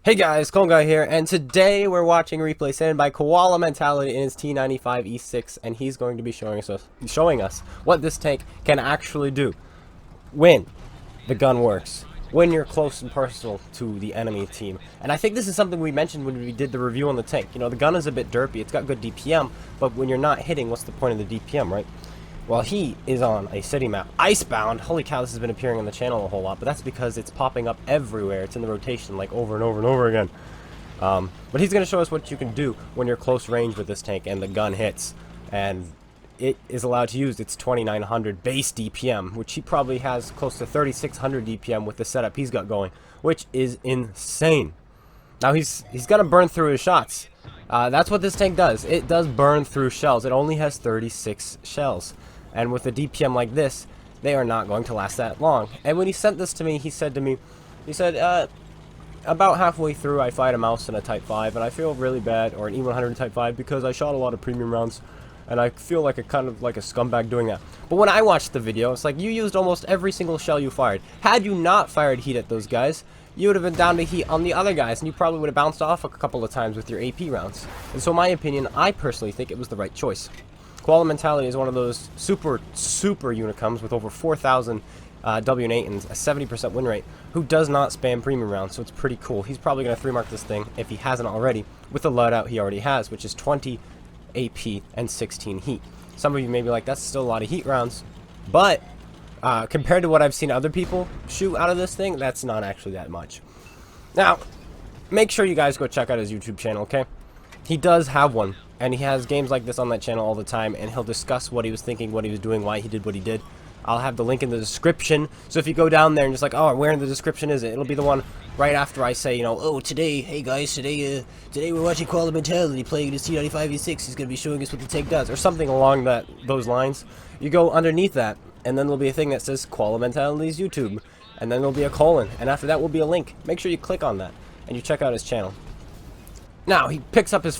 Hey guys, Clone Guy here, and today we're watching replay sent by Koala Mentality in his T95E6, and he's going to be showing us what this tank can actually do when the gun works, when you're close and personal to the enemy team. And I think this is something we mentioned when we did the review on the tank. You know, the gun is a bit derpy, it's got good DPM, but when you're not hitting, what's the point of the DPM, right? Well, he is on a city map. Icebound. Holy cow, this has been appearing on the channel a whole lot, but that's because it's popping up everywhere. It's in the rotation, like, over and over and over again. But he's going to show us what you can do when you're close range with this tank and the gun hits. And it is allowed to use its 2900 base DPM, which he probably has close to 3600 DPM with the setup he's got going, which is insane. Now, he's going to burn through his shots. That's what this tank does. It does burn through shells. It only has 36 shells. And with a DPM like this, they are not going to last that long. And when he sent this to me, he said, about halfway through, I fired a mouse in a Type 5, and I feel really bad, or an E100 Type 5, because I shot a lot of premium rounds, and I feel like a kind of like a scumbag doing that. But when I watched the video, it's like, you used almost every single shell you fired. Had you not fired heat at those guys, you would have been down to heat on the other guys, and you probably would have bounced off a couple of times with your AP rounds. And so in my opinion, I personally think it was the right choice. Koala Mentality is one of those super unicums with over 4,000 W8 and a 70% win rate, who does not spam premium rounds, so it's pretty cool. He's probably going to 3-mark this thing, if he hasn't already, with the loadout he already has, which is 20 AP and 16 heat. Some of you may be like, that's still a lot of heat rounds, but compared to what I've seen other people shoot out of this thing, that's not actually that much. Now, make sure you guys go check out his YouTube channel, okay? He does have one, and he has games like this on that channel all the time, and he'll discuss what he was thinking, what he was doing, why he did what he did. I'll have the link in the description, so if you go down there and just like, oh, where in the description is it? It'll be the one right after I say, you know, oh, today, hey guys, today we're watching Koala Mentality playing his T95E6, he's going to be showing us what the tank does, or something along those lines. You go underneath that, and then there'll be a thing that says Koala Mentality's YouTube, and then there'll be a colon, and after that will be a link. Make sure you click on that, and you check out his channel. Now, he picks up his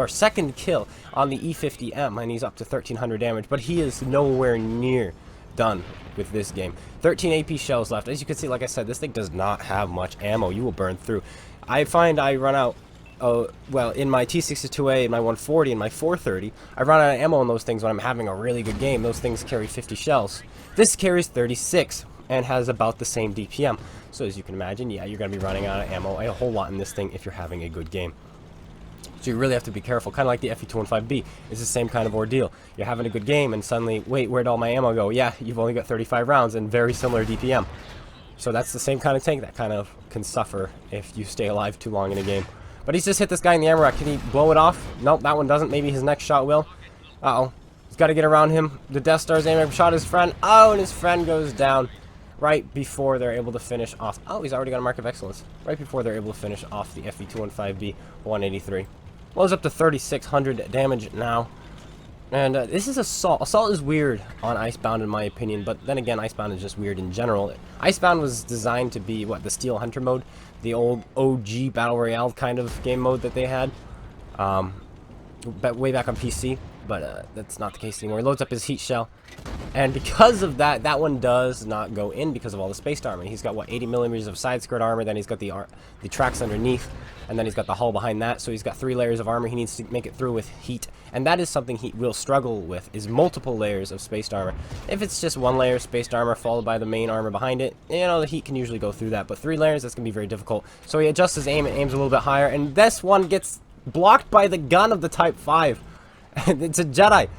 second kill on the E50M, and he's up to 1300 damage, but he is nowhere near done with this game. 13 AP shells left. As you can see, like I said, this thing does not have much ammo. You will burn through. I find I run out, well, in my T62A, my 140, and my 430, I run out of ammo on those things when I'm having a really good game. Those things carry 50 shells. This carries 36 and has about the same DPM. So as you can imagine, yeah, you're going to be running out of ammo a whole lot in this thing if you're having a good game. So you really have to be careful, kind of like the FE215B. It's the same kind of ordeal. You're having a good game and suddenly, wait, where'd all my ammo go? Yeah, you've only got 35 rounds and very similar DPM. So that's the same kind of tank that kind of can suffer if you stay alive too long in a game. But he's just hit this guy in the ammo rack. Can he blow it off? Nope, that one doesn't. Maybe his next shot will. Uh-oh. He's got to get around him. The Death Star's aiming, shot his friend. Oh, and his friend goes down right before they're able to finish off. Oh, he's already got a mark of excellence. Right before they're able to finish off the FE215B 183. Well, it's up to 3,600 damage now. And this is Assault. Assault is weird on Icebound in my opinion, but then again, Icebound is just weird in general. Icebound was designed to be, what, the Steel Hunter mode? The old OG Battle Royale kind of game mode that they had. Way back on PC, but that's not the case anymore. He loads up his heat shell. And because of that, that one does not go in because of all the spaced armor. He's got, what, 80 millimeters of side skirt armor, then he's got the tracks underneath, and then he's got the hull behind that, so he's got 3 layers of armor he needs to make it through with heat. And that is something he will struggle with, is multiple layers of spaced armor. If it's just 1 layer of spaced armor followed by the main armor behind it, you know, the heat can usually go through that, but 3 layers, that's going to be very difficult. So he adjusts his aim and aims a little bit higher, and this one gets blocked by the gun of the Type 5. It's a Jedi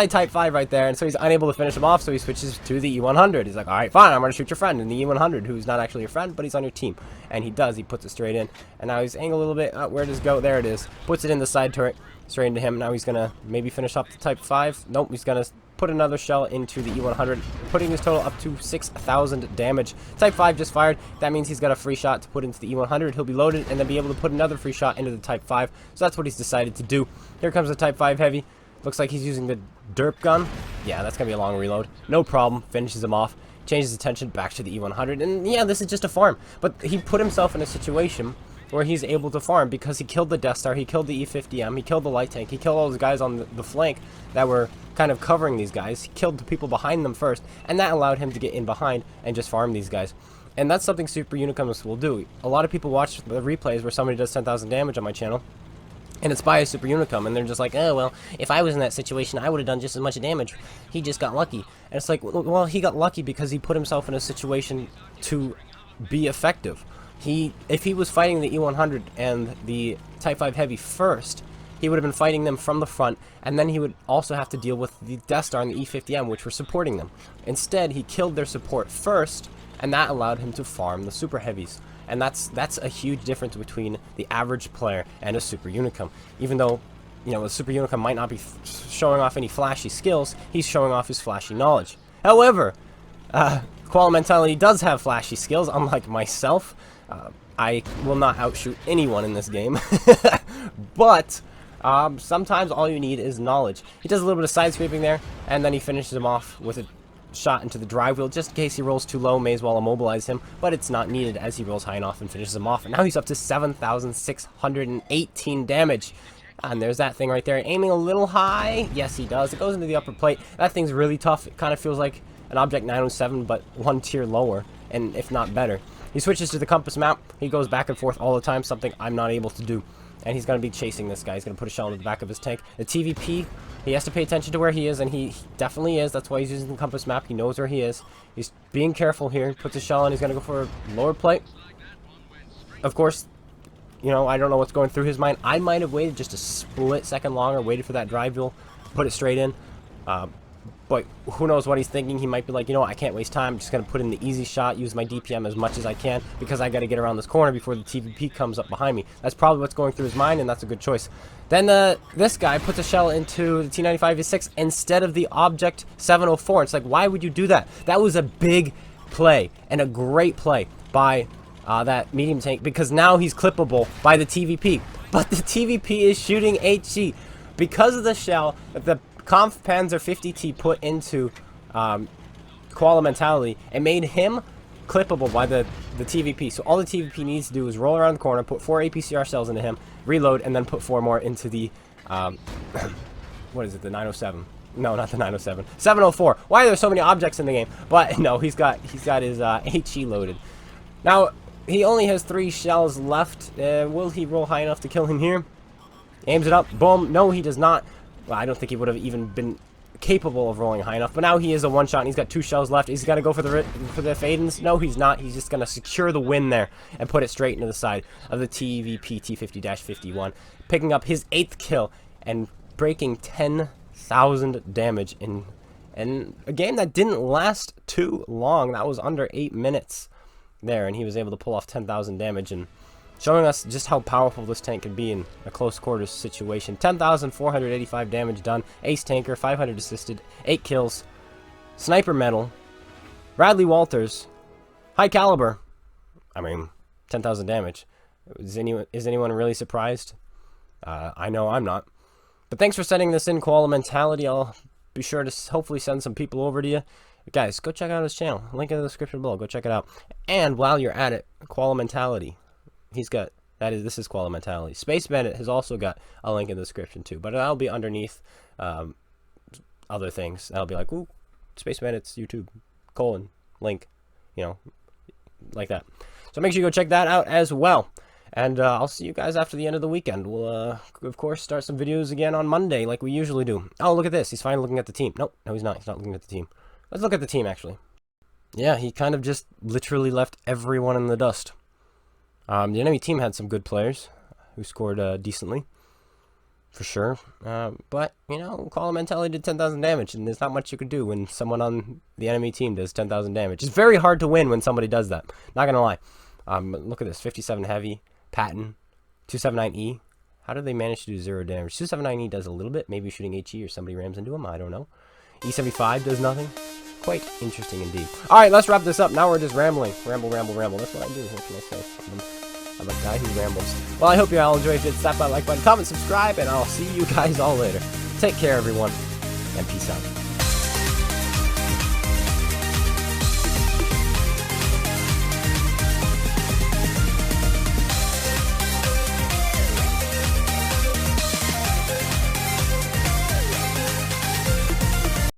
Type 5 right there, and so he's unable to finish him off, so he switches to the E100. He's like, alright, fine, I'm going to shoot your friend in the E100, who's not actually your friend, but he's on your team. And he does, he puts it straight in. And now he's angled a little bit. Where does it go? There it is. Puts it in the side turret, straight into him. Now he's going to maybe finish off the Type 5. Nope, he's going to put another shell into the E100, putting his total up to 6,000 damage. Type 5 just fired. That means he's got a free shot to put into the E100. He'll be loaded and then be able to put another free shot into the Type 5. So that's what he's decided to do. Here comes the Type 5 Heavy. Looks like he's using the derp gun. Yeah, that's going to be a long reload. No problem. Finishes him off. Changes attention back to the E100. And yeah, this is just a farm. But he put himself in a situation where he's able to farm because he killed the Death Star, he killed the E50M, he killed the light tank, he killed all those guys on the flank that were kind of covering these guys. He killed the people behind them first, and that allowed him to get in behind and just farm these guys. And that's something Super Unicoms will do. A lot of people watch the replays where somebody does 10,000 damage on my channel, and it's by a Super Unicum, and they're just like, oh, well, if I was in that situation, I would have done just as much damage. He just got lucky. And it's like, well, he got lucky because he put himself in a situation to be effective. If he was fighting the E100 and the Type 5 Heavy first, he would have been fighting them from the front, and then he would also have to deal with the Death Star and the E50M, which were supporting them. Instead, he killed their support first, and that allowed him to farm the Super Heavies. And that's a huge difference between the average player and a Super Unicum. Even though, you know, a Super Unicum might not be showing off any flashy skills, he's showing off his flashy knowledge. However, Koala Mentality does have flashy skills, unlike myself. I will not outshoot anyone in this game. But sometimes all you need is knowledge. He does a little bit of side scraping there, and then he finishes him off with a shot into the drive wheel. Just in case he rolls too low, may as well immobilize him, but it's not needed as he rolls high enough and finishes him off. And now he's up to 7,618 damage. And there's that thing right there, aiming a little high. Yes, he does. It goes into the upper plate. That thing's really tough. It kind of feels like an Object 907, but one tier lower, and if not better. He switches to the compass map. He goes back and forth all the time, something I'm not able to do. And he's going to be chasing this guy. He's going to put a shell in the back of his tank. The TVP, he has to pay attention to where he is, and he definitely is. That's why he's using the compass map. He knows where he is. He's being careful here. He puts a shell in. He's going to go for a lower plate. Of course, you know, I don't know what's going through his mind. I might have waited just a split second longer, waited for that drive wheel, put it straight in. But who knows what he's thinking. He might be like, you know what, I can't waste time. I'm just going to put in the easy shot, use my DPM as much as I can, because I got to get around this corner before the TVP comes up behind me. That's probably what's going through his mind, and that's a good choice. Then this guy puts a shell into the T95E6 instead of the Object 704. It's like, why would you do that? That was a big play, and a great play by that medium tank, because now he's clippable by the TVP. But the TVP is shooting HE. Because of the shell that the Kampf Panzer 50T put into Koala Mentality, it made him clippable by the TVP. So all the TVP needs to do is roll around the corner, put 4 APCR shells into him, reload, and then put 4 more into the what is it, the 907? No, not the 907. 704. Why are there so many objects in the game? But no, he's got his HE loaded. Now he only has 3 shells left. Will he roll high enough to kill him here? Aims it up. Boom. No, he does not. Well, I don't think he would have even been capable of rolling high enough. But now he is a one-shot, and he's got 2 shells left. Is he going to go for the Fadens? No, he's not. He's just going to secure the win there and put it straight into the side of the TVP T50-51, picking up his 8th kill and breaking 10,000 damage in a game that didn't last too long. That was under 8 minutes there, and he was able to pull off 10,000 damage and showing us just how powerful this tank can be in a close quarters situation. 10,485 damage done. Ace tanker, 500 assisted, 8 kills. Sniper medal. Bradley Walters. High caliber. I mean, 10,000 damage. Is anyone really surprised? I know I'm not. But thanks for sending this in, Koala Mentality. I'll be sure to hopefully send some people over to you. Guys, go check out his channel. Link in the description below. Go check it out. And while you're at it, Koala Mentality. He's got, this is Koala Mentality. SpaceBANDIT has also got a link in the description too, but that'll be underneath other things. That'll be like, ooh, SpaceBANDIT's YouTube, link, you know, like that. So make sure you go check that out as well. And I'll see you guys after the end of the weekend. We'll, of course, start some videos again on Monday like we usually do. Oh, look at this. He's finally looking at the team. Nope, no, he's not. He's not looking at the team. Let's look at the team, actually. Yeah, he kind of just literally left everyone in the dust. The enemy team had some good players who scored decently, for sure. But, you know, Koala Mentality did 10,000 damage, and there's not much you could do when someone on the enemy team does 10,000 damage. It's very hard to win when somebody does that. Not gonna lie. Look at this, 57 heavy, Patton, 279E. How did they manage to do 0 damage? 279E does a little bit, maybe shooting HE or somebody rams into him, I don't know. E75 does nothing. Quite interesting indeed. Alright, let's wrap this up. Now we're just rambling. Ramble. That's what I do. What can I say? I'm a guy who rambles. Well, I hope you all enjoyed. If you did, slap that like button, comment, subscribe, and I'll see you guys all later. Take care, everyone, and peace out.